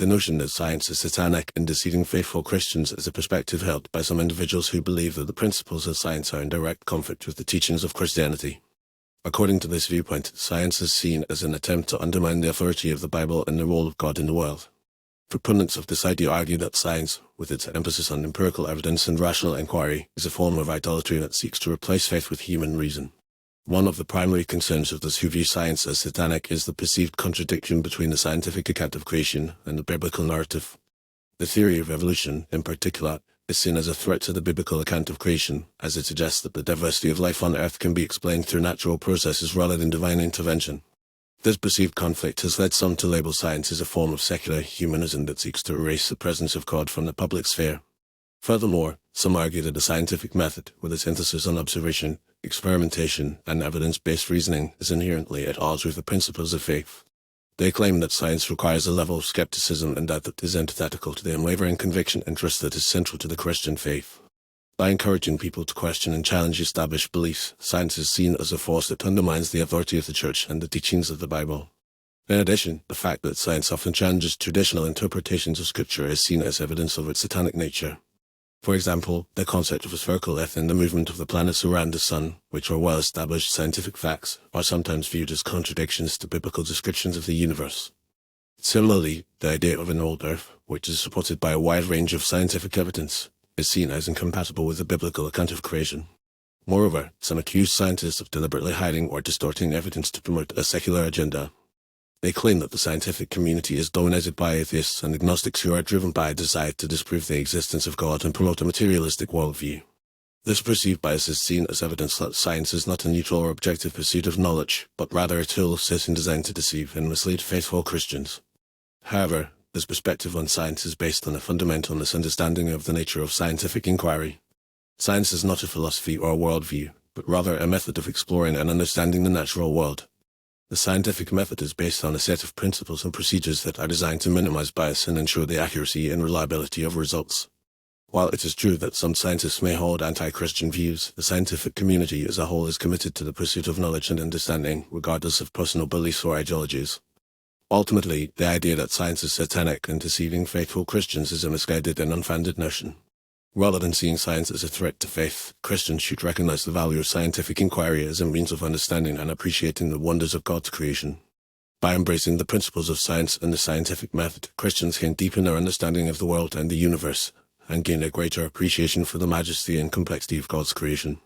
The notion that science is satanic and deceiving faithful Christians is a perspective held by some individuals who believe that the principles of science are in direct conflict with the teachings of Christianity. According to this viewpoint, science is seen as an attempt to undermine the authority of the Bible and the role of God in the world. Proponents of this idea argue that science, with its emphasis on empirical evidence and rational inquiry, is a form of idolatry that seeks to replace faith with human reason. One of the primary concerns of those who view science as satanic is the perceived contradiction between the scientific account of creation and the biblical narrative. The theory of evolution, in particular, is seen as a threat to the biblical account of creation, as it suggests that the diversity of life on Earth can be explained through natural processes rather than divine intervention. This perceived conflict has led some to label science as a form of secular humanism that seeks to erase the presence of God from the public sphere. Furthermore, some argue that the scientific method, with its emphasis on observation, experimentation, and evidence-based reasoning, is inherently at odds with the principles of faith. They claim that science requires a level of skepticism and doubt that is antithetical to the unwavering conviction and trust that is central to the Christian faith. By encouraging people to question and challenge established beliefs, science is seen as a force that undermines the authority of the Church and the teachings of the Bible. In addition, the fact that science often challenges traditional interpretations of Scripture is seen as evidence of its satanic nature. For example, the concept of a spherical Earth and the movement of the planets around the Sun, which are well-established scientific facts, are sometimes viewed as contradictions to biblical descriptions of the universe. Similarly, the idea of an old Earth, which is supported by a wide range of scientific evidence, is seen as incompatible with the biblical account of creation. Moreover, some accuse scientists of deliberately hiding or distorting evidence to promote a secular agenda. They claim that the scientific community is dominated by atheists and agnostics who are driven by a desire to disprove the existence of God and promote a materialistic worldview. This perceived bias is seen as evidence that science is not a neutral or objective pursuit of knowledge, but rather a tool set and designed to deceive and mislead faithful Christians. However, this perspective on science is based on a fundamental misunderstanding of the nature of scientific inquiry. Science is not a philosophy or a worldview, but rather a method of exploring and understanding the natural world. The scientific method is based on a set of principles and procedures that are designed to minimize bias and ensure the accuracy and reliability of results. While it is true that some scientists may hold anti-Christian views, the scientific community as a whole is committed to the pursuit of knowledge and understanding, regardless of personal beliefs or ideologies. Ultimately, the idea that science is satanic and deceiving faithful Christians is a misguided and unfounded notion. Rather than seeing science as a threat to faith, Christians should recognize the value of scientific inquiry as a means of understanding and appreciating the wonders of God's creation. By embracing the principles of science and the scientific method, Christians can deepen their understanding of the world and the universe, and gain a greater appreciation for the majesty and complexity of God's creation.